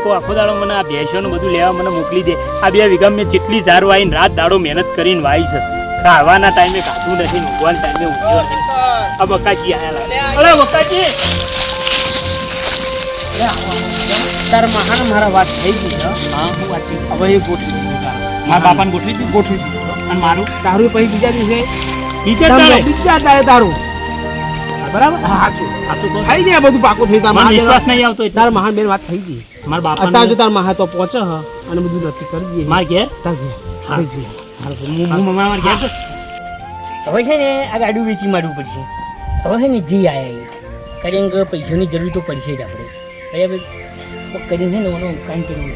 બાપો આખો દાડો મને આ ભેંસોનું બધું લેવા મને મોકલી દે. આ 2 વીઘા મેં જેટલી ઝાર વાઈને રાત દાડો મહેનત કરીને વાઈ છે. ખાવાના ટાઈમે ખાધું નથી, ઊંઘવાના ટાઈમે ઊંઘ્યો છે. આ બકાજી આયા. અરે બકાજી તાર મહાન મારા વાત થઈ ગઈ. હા હું વાત થઈ. હવે એ ગોઠવી મારા બાપાને ગોઠવી દીધું. ગોઠવી અને મારું તારું પછી બીજા દિવસે બીજા તારે તારું બરાબર. સાચું થઈ જાય બધું પાકું થઈ મને વિશ્વાસ નહીં આવતો તાર મહાન બેન વાત થઈ ગઈ. મારા બાપા અત્યારે જો તાર મહા તો પહોંચે હ અને બધું નક્કી કરી દઈએ. માર ઘેર તાર ઘેર હા. થઈ જાય. હું મારા ઘેર છું. હવે છે ને આ ગાડું વેચી મારવું પડશે. હવે છે ને જી આયા કારણ કે પૈસાની જરૂર તો પડશે જ આપણે. બરાબર કરીને ને ઓનો કામ કરવું.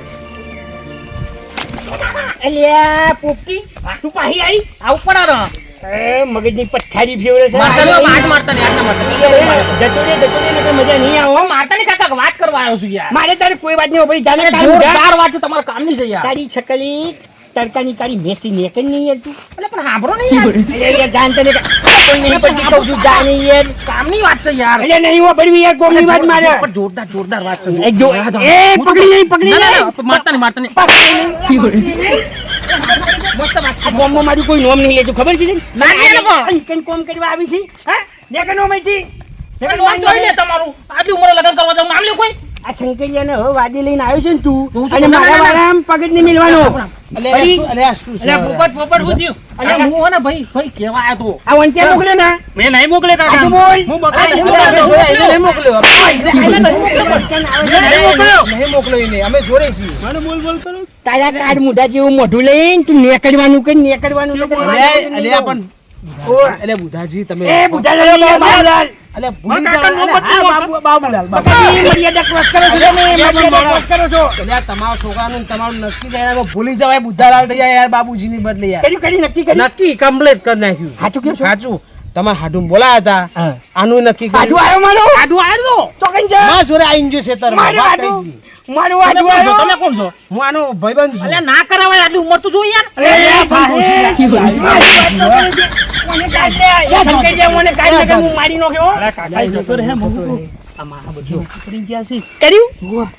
અલ્યા પોપટી તું પાહી આવી આવું પડા મગજની પથારી ફેવરે છે. મજા નહીં આવો. મારતા ને કાકા વાત કરવા આવ્યો છું યાર. મારે તારે કોઈ વાત નહીં ભાઈ. જાને જોરદાર વાત છે, તમારા કામની છે યાર. તારી છકલી તડકાની તારી મેથી નેક નહીં યાર તું. એટલે પણ સાંભળો ને યાર. અરે યાર જાન તને કોઈ નહીં પડતી કહું છું જા નહીં યાર. કામની વાત છે યાર. અરે નહીં હો બળવી યાર કોમની વાત મારે. પણ જોરદાર વાત છે. એ જો એ પકડી નહીં મારતા નહીં. મસ્ત વાત. આ બોમ્બો મારું કોઈ નોમ નહીં લેતું ખબર છે ને? ના લે ને પણ. કઈ કોમ કરવા આવી છે હા નેક નો મઈથી તમે નામ જોઈ લે તમારું. આટલી ઉંમરે લગન કરવા જાવ નામ લે કોઈ. આ શંકરિયાને હવે વાદી લઈને આવ્યો છે ને તું હું શું અને મારા વાળામ પગડ નહીં મિલવાનો. પોપટ શું થયું? અરે હું હે ને ભાઈ કેવા આયો તો. આ વંચે મોકલે ને મેં નહીં મોકલે કાકા. આ બોલ. હું બકાજી નહીં મોકલ્યો મોકલ્યો. અમે જોડે છીએ. મને બોલ કરો. તારા કાડ મુઢા જેવું મોઢું લઈને તું નેકડવાનું કે નેકડવાનું એટલે બુધાજી તમે એ બુઢા બાબુલાલ એટલે ભૂલી કાકા જાઓ. નોબત હા, બાબુલાલ બકાજી મર્યાદા ક્રોસ કરો છો તમે મર્યાદા ક્રોસ કરો છો. એટલે આ તમારા છોકરાનું ને તમારું નક્કી થાય એમાં ભૂલી જવાય બુદ્ધાલાલ થઈ જાય યાર બાબુજીની બદલે યાર કરી નક્કી કરી નક્કી કમ્પ્લીટ કરી નાખ્યું. સાચું કેવું છો? સાચું તમારે હાડું બોલાયા હતા હા. આનું નક્કી આડું આવ્યો મારો આડું આવ્યો ચોકન છે માં જોડે આઈને જો ખેતરમાં. મારું વાત આડું થઈ ગઈ. મારું આડું આવ્યો તમે કોણ છો? હું આનો ભાઈબંધ છું. અલ્યા ના કરાવાય આટલી ઉંમર તો જો યાર. મને કાઢ લે એ શંકરિયા મને કાઢ લે હું મારી નાખ્યો અરે કાકા એ જતો રહે મગુ. આ મારા બધું કરી ગયા છે. કર્યું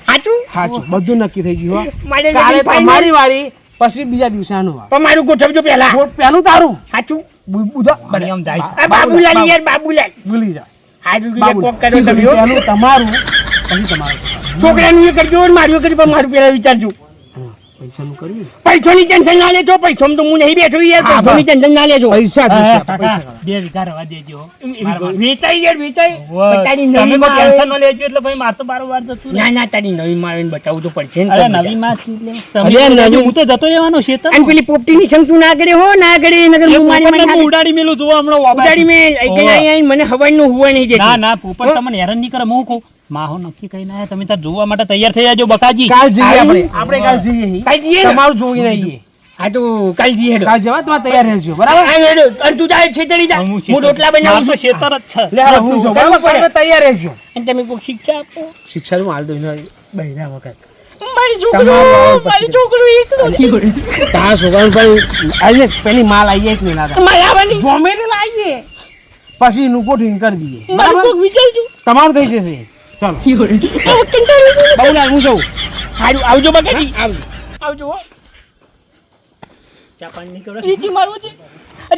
સાચું સાચું બધું નક્કી થઈ ગયું હો. મારે કાલે ફાઇનલ તમારી વારી પછી બીજા દિવસે આનું વાર. પણ મારું ગોઠવજો પેલા વોટ પહેલું તારું સાચું બુધા મને આમ જાય છે. આ બાબુલાલ યાર બાબુલાલ ભૂલી જા. હાજુ કોક કર્યો તમે હો. પહેલું તમારું પછી તમારું. છોકરાનું એ કરજો ને મારું કરી પણ મારું પેલા વિચારજો પૈસાનું કર્યું પૈસાની ટેન્શન ના લેજો પૈસા તો હું નહીં બેઠો યાર હા, પૈસાની ટેન્શન ના લેજો પૈસા હા, જોશે, કાકા, પૈસા. 2 વીઘા રવા દેજો. વેચાઈ યાર વેચાઈ વાહ, તારી તમે નવી કોઈ માં આવે. ટેન્શન ન લેજો એટલે ભાઈ માર તો બારોબાર જતું રહે. ના ના તારી નવી માં આવીને બતાવવું તો પડશે ને અરે તો નવી માં છે એટલે તમે અરે તો નવી- હું તો જતો રહેવાનો છે અને પેલી પોપટીની શંકુ ના કરે હો ના કરે નગર હું મારી પોપટ માં હું ઉડાડી મેલું જોવા હમણાં વાપા. ઉડાડી મેં આઈ મને હવાઈનું હુવા નહીં દેતી ના ના પોપટ તમને હેરાન નહીં કરે. હું કહું માહો નક્કી કઈ ના તમે તાર જોવા માટે તૈયાર થઈ જાજો બકાજી. કાલ જઈએ આવી? આપણે કાલ જઈએ કાલ જઈએ ને? તમારું જોઈને આવીએ. હા તો કાલ જઈએ હેડો. કાલ જવા તમારે તૈયાર રહેજો બરાબર. આ હેડો. અને તું જાય છેતરી જા હું રોટલા બનાવું છું શેતર જ છે. લે હાલો, હું જાઉં, કરવું બરાબર? પડે. તમે તૈયાર રહેજો. અને તમે કોઈક શિક્ષા આપો શિક્ષા નું હાલ દો બહેરા વખત મારી તમારું આવો છોકરું પછી. મારી છોકરું એકલો તારા છોકરાનું પણ આવીએ પેલી માલ આવીએ એક મહિના મારે આવવાની જોમેલી લાવીએ પછી એનું કોઠીને કરી દઈએ મારું બરાબર? કોઈક વિચારજો તમારું થઈ જશે ચાલો બહુલાલ હું જાઉં. સારું આવજો બકાજી આવજો. આવજો હો. ચા પાણી નહીં કરો? રીચી મારવું છે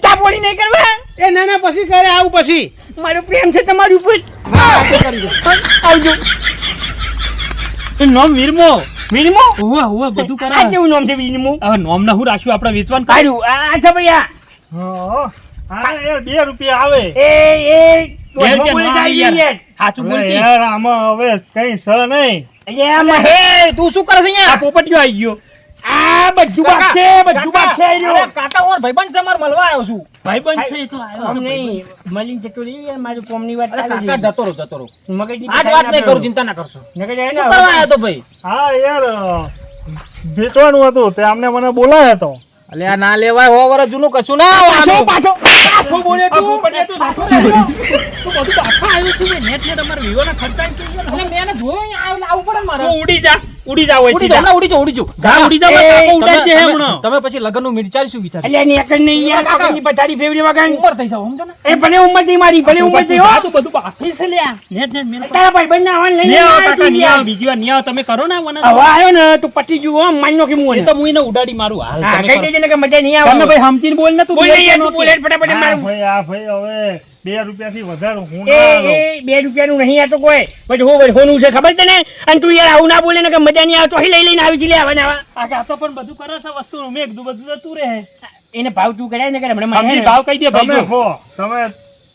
ચા પાણી નહીં કરવા એ ના ના પછી કરે આવું પછી મારો પ્રેમ છે તમારી ઉપર હા તે કરી દો. આવજો એનું નામ વીરમો. વીરમો હોવે બધું આ કરાવે. કેવું નામ છે વીરમો હવે નામ ના હું રાખ્યું આપણે વેચવાનું. સારું આ છે ભૈયા હા યાર 2 રૂપિયા આવે એ બે રૂપિયા ના આવે યાર. સાચું બોલતી. યાર આમાં હવે કઈ સ નહીં હે તું શું કરે છે આ અહીંયા? પોપટીયો આવી ગયો. આ બધું બાક છે બધું બાક છે અરે કાકા ઓર ભાઈબંધ છે માર મળવા આવ્યો છું. ભાઈબંધ છે એ તો આવ્યો આમ છે નહીં ભાઈબંધ. મળીને જતો રહી યાર મારું કોમની વાત અરે ચાલે કાકા છે જતો રહો મગજની આજ વાત નહીં કરું, ચિંતા ના કરશો. નકર જાય શું ને કરવા આવ્યો તો ભાઈ? હા યાર વેચવાનું હતું તે અમને મને બોલાયો હતો અલે આ ના લેવાય હો વરસ જૂનું કશું ના પાછો આવવાનું. પાછો પાછો બોલે આ તું પોપટીયો તું રાખો ને. તું બધું પાછા આવ્યું છે. નેટ અમારા વિવાના ખર્ચા અલે મેં એને જોયો અહીંયા આવું પડે ને મારે. તું ઉડી જા. ઉડી જાવ ઉડી જાઓ, હમણાં ઉડી જાઓ, ઉડી જાઓ. જા ઉડી જાવ કાકો ઉડાડજે હે તમે- હમણાં તમે પછી લગ્નનું વિચાર શું વિચાર અલ્યા ની એકડ નહીં યાર કાકાની પથારી ફેવરી વગર ઉંમર થઈ જાવ સમજો ને એ ભલે ઉંમર થી મારી ભલે ઉંમર થી હો આ તો બધું બાકી છે લ્યા નેટ નેટ મેલ તારા ભાઈ બંને આવન લઈને નિયા આવ્યો કાકા તું નિયા યાર. બીજી વાર નિયા તમે કરો ને મને હવે આવ્યો ને તો પટી જુઓ માન્યો કે મું એ તો હું એને ઉડાડી મારું હાલ હા તમે કહી કરો. દેજે ને કે મજા નહીં આવે તમે ભાઈ સમજીને બોલ ને તું બોલ બે ને યાર જણો તું બોલે ફટાફટ આ મારું ભાઈ હવે 2 રૂપિયાથી વધારે હું એ ના લઉં. એ 2 રૂપિયાનું નહીં આ તો કોઈ પછી હું હોનું છે ખબર તને અને તું યાર આવું ના બોલે ને કે મજા નહીં આવે તો અહીં લઈ લઈને આવી છે લે આવા ને આવા કાકા તો પણ બધું કરે છે વસ્તુ મેં કીધું બધું જતું રહે એને ભાવ તું કરાય ને કે હમણાં મને સમજી ભાવ કહી દે તમે ભાઈ કહો તમે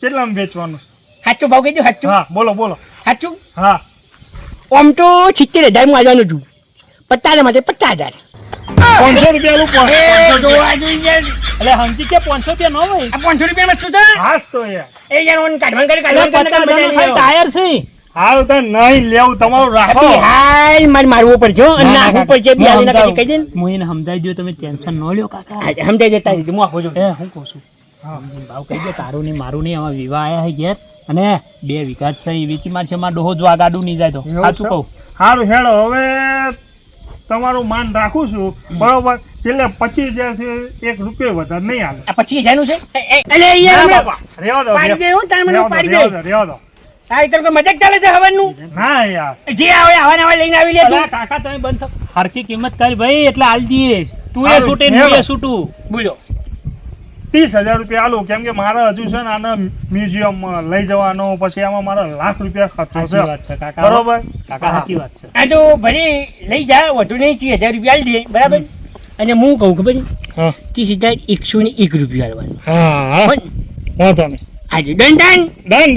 કેટલામાં વેચવાનું? સાચું ભાવ કહી દો સાચું હા બોલો બોલો. સાચું હા આમ તો 70,000 માં આવવાનું છું 50 માટે 50,000 500 રૂપિયા એ જોવા જોઈએ એટલે સમજી કે 500 રૂપિયા ન હોય આ 500 રૂપિયા માં શું છે હા તો યાર એ યાર ઓન કાઢવાનું કરી એટલે કાઢવાનું 50 કરી નું ટાયર છે હાલ તો નહીં લેવું તમારું રાખો. આપી હાલ મારે મારવું પડશે હો. અને નાખવું પડશે બી હાલીને કદી કહી દે ને હું એને સમજાઈ દઉં તમે ટેન્શન ન લ્યો કાકા હા, સમજાઈ દેતા દીધું હું આપું છું એ હું કહું છું ભાવ કહી દે તારું ને મારું નહીં આમાં વિવાહ આયા છે ઘેર અને 2 વીઘા જ છે એ વેચી મારશે મારા ડોહો જો આ ગાડું નહીં જાય તો એવું સાચું છે? કહું સારું હેડો હવે તમારું માન રાખું છું બરોબર. છેલ્લે 25,000 થી 1 રૂપિયો વધારે નહીં આવે. આ 25,000 નું છે અલે યાર ના હમણાં બાપા, રહેવા દો, પાડી દે હો, તાર મને રહેવા દો, પાડી રહેવા દે. દો, રહેવા દો. આ એકદમ કોઈ મજાક ચાલે છે હવનનું ના યાર જે આવે આવા નવા લઈને આવી લે તું અલા કાકા તમે બંધ થો હરખી કિંમત કરી ભાઈ એટલે હાલ દઈએ તું એ હારું, છૂટે હેલો. હું એ છૂટું બોલો 30,000 રૂપિયા આલું કેમ કે મારે હજુ છે ને આને મ્યુઝિયમ લઈ જવાનો પછી આમાં મારા લાખ રૂપિયા ખર્ચો સાચી વાત છે છે કાકા બરોબર. કાકા સાચી વાત છે આ તો ભલે લઈ જા વધુ નહીં 30,000 રૂપિયા આલી દે બરાબર અને હું કહું ખબર હા 30,101 રૂપિયા આલવાનું હા પણ વાંધો નહીં. આજે ડન ડન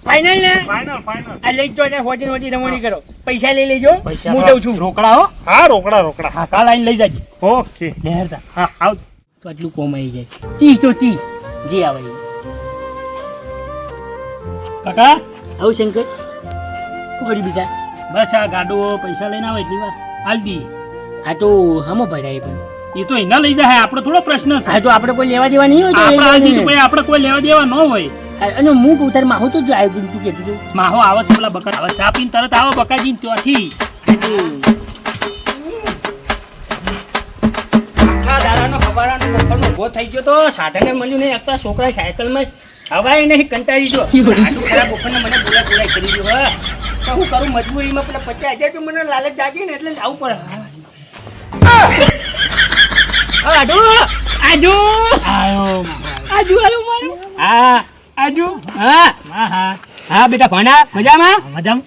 ફાઇનલ ને ફાઇનલ ફાઇનલ. આ લઈ જો ને હોટી હોટી રમણી કરો પૈસા લઈ લેજો પૈસા હું તો દઉં છું રોકડા હો હા રોકડા. હા કાલ આવીને લઈ જાજે ઓકે લહેરતા હા આવજો. તો આટલું કોમ આવી જાય 30 તો 30 જે આવે એ. કાકા આવું શંકર શું કર્યું બીજા બસ આ ગાડો પૈસા લઈને આવે એટલી વાર હાલ દઈએ આ તો હમો ભરાય પણ એ તો એના લઈ જાય આપણો થોડો પ્રશ્ન છે આ તો આપણે કોઈ લેવા દેવા નહીં હોય તો આપણે લઈ હાલ જવાનું દીધું ને. ભાઈ આપણે કોઈ લેવા દેવા ન હોય અને હું કહું તારે માહો તો જ આવ્યું તું કહેતું હતું માહો આવે છે પેલા બકર આવે ચા પીને તરત આવે બકાજી ત્યાંથી આખા દાડાનો ખબારાનો નંબરનો ઉભો થઈ ગયો તો સાધને મળ્યું નહીં એકતા છોકરા સાયકલમાં હવાય નહીં કંટાળી ગયો આટલું ખરાબ ઓફરને મને બોલાય કરી દીધું હા તો હું કરું મજબૂરીમાં પેલા 50,000 તો મને લાલચ જાગી ને એટલે લાવવું પડે આજુ આજુ આયો આજુ આવ્યો મારો હા આજુ હા હા હા હા બેટા ભણા મજામાં મજામ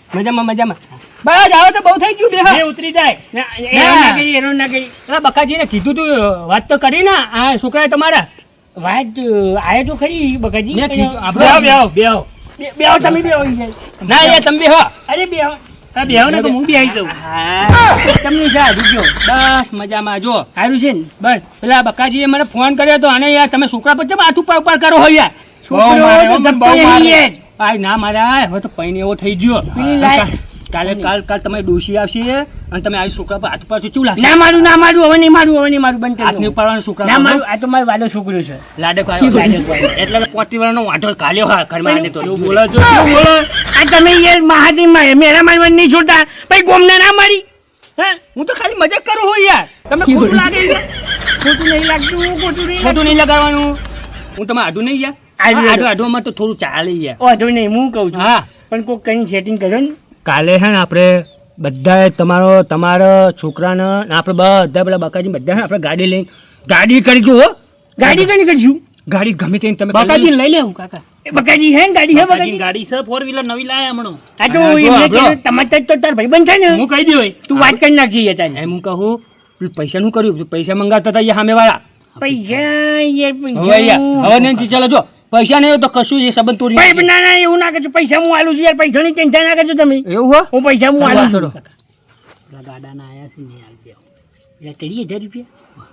મજામાં બસ આવો તો બહુ થઈ ગયું બે બે ઉતરી જાય એનો ના કરી બકાજીને કીધું તું વાત તો કરી ને આ છોકરાએ તમારા વાત આયા તો ખરી બકાજી મેં કીધું આપણે બેહો બેહો બેહો તમે બેહો ના યાર તમે બેહો અરે બેહો આ બેહો ને તો હું બી આવી જાઉં હા તમને શા રૂજો બસ મજામાં જો સારું છે ને બસ પેલા બકાજીએ મને ફોન કર્યો તો અને યાર તમે છોકરા પર ચમ હાથ ઉપર કરો હો યાર બહુ મારે, હો, મને બહુ મારે. આ ના મારા હવે તો પૈને એવો થઈ ગયો કાલ તમારી ડોશી આવશે અને તમે આવી છોકરા પર હાથ ઉપર ચૂ લાગશે ના મારું હવે નહીં મારું બંધ હાથ નહીં પાડવાનું છોકરા ના મારું આ તો મારો વાલો છોકરો છે લાડક આવ્યો એટલે 35 વર્ષનો વાંઢો કાલ્યો હા ઘરમાં આને તો બોલો છો શું બોલો આ તમે યાર મહાદેવ મેરા મારવા નહીં છોડતા ભાઈ ગોમને ના મારી હા હું તો ખાલી મજાક કરું હો યાર તમે ખોટું લાગે છે? ખોટું નહીં લાગતું ખોટું નહીં લગાવવાનું હું તમે આડું નહીં યાર આડું તો થોડું ચાલે યાર વાંધો નહીં હું કહું છું હા પણ કોઈ કઈ સેટિંગ કરો ને કાલે છે ને આપણે બધાએ તમારા છોકરાને ને આપણે બધા પેલા બકાજી બધા આપણે ગાડી કરીશું હો ગાડી કઈ કરીશું ગાડી ગમે તે તમે બકાજી લઈ લેવું કાકા બકાજી હે ને ગાડી હે બકાજી ગાડી છે 4 વ્હીલર નવી લાયા હમણો આ તો તમારે તો તાર ભાઈ બંધ છે ને હું કહી દઉં તું વાત કરી નાખજી યાર એમ હું કહું પેલું પૈસાનું કર્યું પૈસા મંગાવતા હતા સામે વાળા પૈસા હવે નહીં ચાલો જો પૈસા નહીં તો કશું એ સંબંધ તોડી ના ના એવું ના કરજો પૈસા હું આલું છું યાર પૈસા ની ચિંતા ના કરજો તમે એવું હો હું પૈસા હું આલું છું પેલા ગાડાના આયા છે ને હાલ દેવ એટલે 30,000 રૂપિયા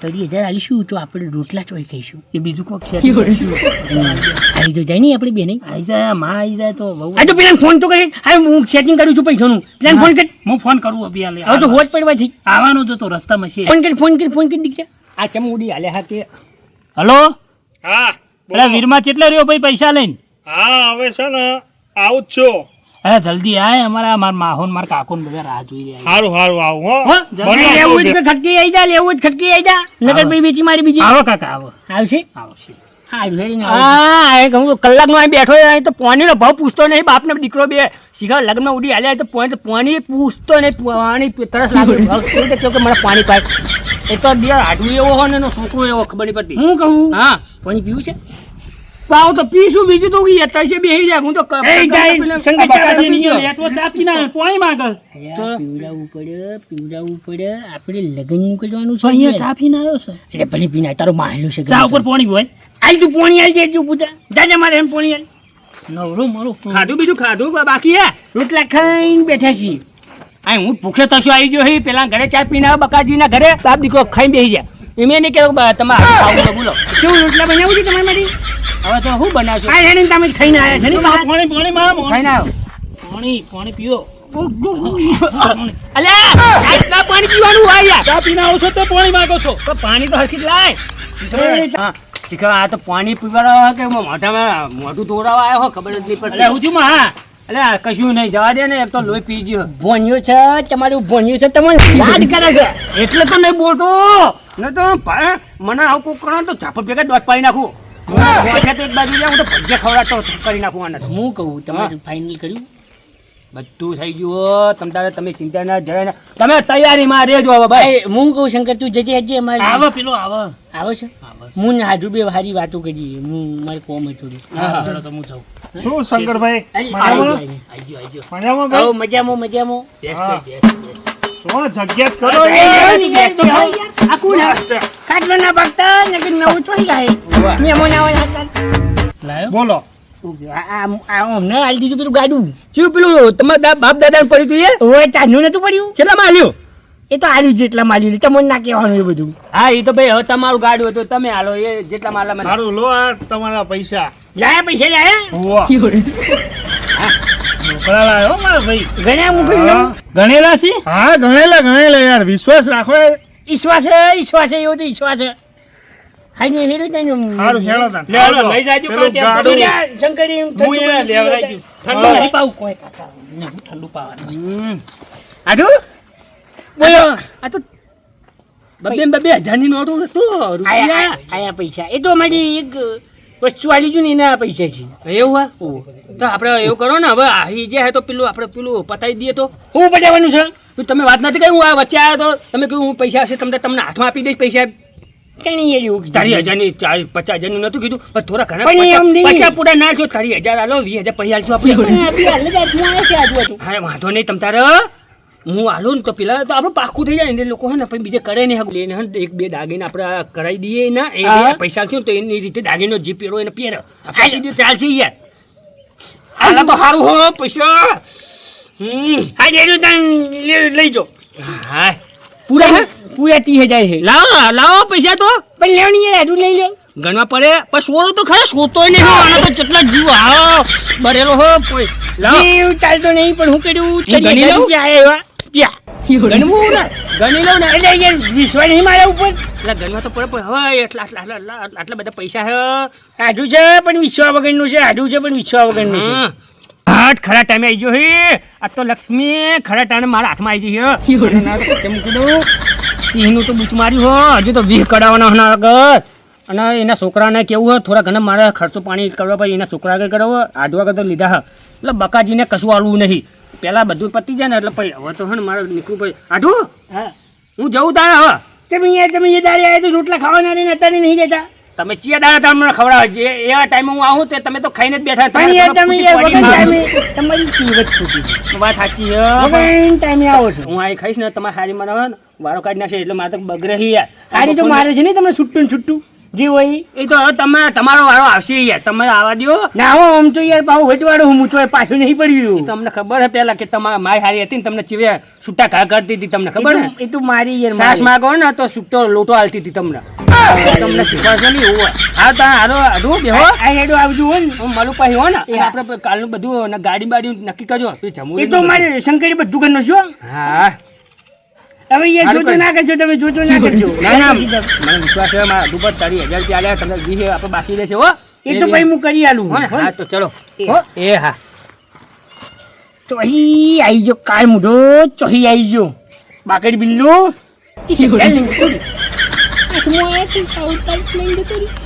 30,000 આલીશું તો આપણે રોટલા ચોઈ ખાઈશું એ બીજું કોક છે આવી તો જાય નહીં આપણે બે નહીં આવી જાય માં આવી જાય તો બહુ આ તો પેલા ફોન તો કરી હા હું સેટિંગ કરું છું પૈસાનું પેલા ફોન કર હું ફોન કરું અભી હાલે હવે તો હોજ પડવા છે આવવાનો જ તો રસ્તામાં છે ફોન કરી દીકરા આ ચમુડી હાલે હા કે હલો હા પેલા વીરમાં કેટલા રહ્યો ભાઈ પૈસા લઈને હા હવે છે ને આવું જ છો અરે જલ્દી આય અમારા માહોન મારા કાકો બધા રાહ જોઈ રહ્યા સારું સારું આવું હો હો જલ્દી લેવું જ કે ખટકી આવી જા લેવું જ ખટકી આવી જા નકર પછી વેચી મારી બીજી આવો કાકા આવો આવશે આવશે હા એ કહું કલાકનો અહીં બેઠો હોય તો પાણીનો ભાવ પૂછતો નહીં બાપને દીકરો બે શીખા લગ્નમાં ઉડી હાલ્યા તો પાણી પૂછતો નહીં પાણી તરસ લાગે કેવું કે મને પાણી પાય એ તો બે હાડવું એવો હોય ને એનો છોકરો એવો ખબર નહીં પડતી હું કહું હા પાણી પીવું છે પાવ તો પીશું બીજું તો તરસે બેસી જાય હું તો પાણી માંગલ પીવડાવવું પડે આપણે લગ્ન કરવાનું છે અહીંયા ચા પીને આવ્યો છે એટલે ભલે પીને તારો માહેલું છે ચા ઉપર પાણી હોય આજ તું પાણી આવી જાય તું પૂછા જાજે મારે એમ પાણી આવી નવરો મારો ખાધું બીજું ખાધું બાકી હે રોટલા ખાઈને બેઠા છીએ આ હું ભૂખે તશો આવી ગયો હે પેલા ઘરે ચા પીને આવ્યો બકાજીના ઘરે બાપ દીકરો ખાઈને બેસી જાય એમ નહીં કે તમારે ખાવું બોલો કેવું રોટલા બનાવું છે તમારી માટે હવે તો હું બનાવશો આ હેડીને તમે ખાઈને આવ્યા છે ને પાણી ખાઈને આવ્યો પાણી પીઓ અલ્યા આટલા પાણી પીવાનું હોય યાર ચા પીને આવો છો તો પાણી માંગો છો તો પાણી તો હરખી જ લાય હા શીખવા આ તો પાણી પીવાનો કે મોઢામાં મોઢું તોડાવા આવ્યો હો ખબર જ નહીં પડતી એટલે હું છું માં અલ્યા કશું નહીં જવા દે ને એક તો લોહી પી ગયો ભોન્યું છે તમારું ભોન્યું છે તમને યાદ કરે છે એટલે તો નહીં બોલતો ન તો મને આવું કોક કરો તો ચાપડ ભેગા દોટ પાડી નાખું એક બાજુ જાઉં તો ભજીયા ખવડાવતો કરી નાખું આને હું કહું તમે ફાઇનલ કર્યું બધું થઈ ગયું તમે ચિંતા ના જરાય તમે તૈયારીમાં રહેજો હવે ભાઈ હું કહું શંકર તું જજે હજી અમારે આવો પેલો આવો આવે છે હું હાજુ બે હારી વાતો કરીએ હું મારે કોમ થોડું ચલો તો હું જાઉં શું શંકરભાઈ મજામાં મજામાં હા. શું જગ્યાત કરો ખાટલો ના ભાગતા નકર નવું ચોઈ જાય મેમો ના હોય લાયો બોલો અમને હાલ દીધું પેલું ગાડું શું પેલું તમારા બાપ દાદા પડ્યું તું એ ઓય ચાંદનું નતું પડ્યું કેટલામાં હાલ્યું એ તો હાલ્યું જેટલા માલ્યું તમને ના કહેવાનું એ બધું હા એ તો ભાઈ હવે તમારું ગાડું હતું તમે હાલો એ જેટલા માલા સારું લો આ તમારા પૈસા લાયા પૈસા લાયા હોવા. ઢોકળા લાયો મારા ભાઈ ગણ્યા મૂકી ગણેલા છે હા ગણેલા યાર વિશ્વાસ રાખો યાર. ઈશ્વાસ છે એવો તો ઈશ્વાસ છે હા ને હેડો તને સારું હેળો તાન. લે હાલો, લઈ જાજો પેલું કાંઈ ગાડું. શંકરી હું એને લેવડાવી દઉં. ઠંડુ નહીં પાવું કોઈ કાકા ને હું ઠંડુ પાવાનું આડું બોલો આ તો બબે હજારની નોટો હતો રૂપિયા આયા પૈસા એ તો અમારી એક વસ્તુ આલી છું ને એના પૈસા છે એવું હા તો આપણે એવું કરો ને હવે આહી જે હે તો પેલું આપણે પેલું પતાવી દઈએ તો શું પતાવવાનું છે તમે વાત નથી કરી હું આ વચ્ચે આવ્યો તો તમે કહ્યું હું પૈસા હશે તમને હાથમાં આપી દઈશ પૈસા કઈ એવું 40,000 50,000 નતું કીધું પણ થોડા ઘણા 50 પૂરા ના છો 40,000 આલો 20,000 પૈસા આલજો આપણે હા વાંધો નહીં તમ તારે હું આલું ને તો પેલા તો આપણે પાકું થઈ જાય ને લોકો હે ને પછી બીજે કરે ને લઈને હે ને એક બે દાગીને આપણે કરાવી દઈએ ને એ પૈસા છે તો એની રીતે દાગીનો જે પહેરો એને પહેરો આપણે ચાલશે યાર આલા તો સારું હો પૈસા હા લઈ જો હા પૂરા 30,000 છે લાવો પૈસા તો પણ લેવાની યાર આટલું લઈ લો ગણવા પડે પણ સોળો તો ખરા સોતો નહીં આનો તો કેટલા જીવ હા બરેલો હો જીવ ચાલતો નહીં પણ હું કર્યું ગણી લઉં ગણવું ને ગણી લઉં ને એટલે યાર વિશ્વાસ નહીં મારા ઉપર એટલે ગણવા તો પડે પણ હવે આટલા બધા પૈસા છે આઢું છે પણ વિશ્વા વગરનું છે આઢું છે પણ વિશ્વા વગરનું છે હાટ ખરા ટાઈમે આવી ગયો હે આ તો લક્ષ્મી ખરા ટાઈમે મારા હાથમાં આવી જઈ હે મૂકી દઉં તીનું તો બૂચ માર્યું હો હજુ તો 20 કઢાવવાના હોના આગળ અને એના છોકરાને કેવું હોય થોડા ઘણા મારે ખર્ચો પાણી કરવા પછી એના છોકરા આગળ કરાવો આડવા આગળ તો લીધા હા એટલે બકાજીને કશું આલવું નહીં પહેલાં બધું પતી જાય ને એટલે પછી હવે તો હે ને મારે નીકળવું પછી આઢું હા હું જવું તારે હવે તમે એ દાડે આવ્યા તો રોટલા ખાવાના ને અત્યારે નહીં જતા તમે ચિયા દાડા તમને ખવડાવે છે એવા ટાઈમે હું આવું તે તમે તો ખાઈને જ બેઠા તમારી વાત સાચી છે ટાઈમે આવો છો હું અહીં ખાઈશ ને તમારે સારી મને વારો કાઢી નાખશે એટલે મારે તો બગડે યાર સારી તો મારે છે ને તમને છૂટું જે હોય એ તો હવે તમારો વારો આવશે યાર તમે આવવા દો ના હો આમ તો યાર પાછું વેટવાડો હું મૂચો પાછું નહીં પડ્યું તમને ખબર હે પેલા કે તમારા માય હારી હતી ને તમને ચીવે છૂટા ઘા કરતી હતી તમને ખબર હે એ તો મારી યાર સાસ માંગો ને તો છૂટો લોટો આલતી હતી તમને તમને શીખવાડશે નહીં એવું હા તા હારો આડું બેહો આ હેડો આવજો હો ને હું મારું પાસે હો ને આપણે કાલનું બધું ગાડી બાડી નક્કી કરજો જમવું એ તો મારે શંકરી બધું કરનો છો હા હવે એ જોજો ના કરજો તમે જોજો ના કરજો ના મને વિશ્વાસ છે મારા દુપત 40,000 રૂપિયા આલ્યા તમને 20 આપણે બાકી રહેશે હો એ તો ભાઈ હું કરી આલું હા તો ચલો હો એ હા ચોહી આવી ગયો કાળ મૂઢો ચોહી આવી ગયો બાકડી બિલ્લું હાથમાં આયા તું, તાવ તાવ લઈને જતો રહ્યો.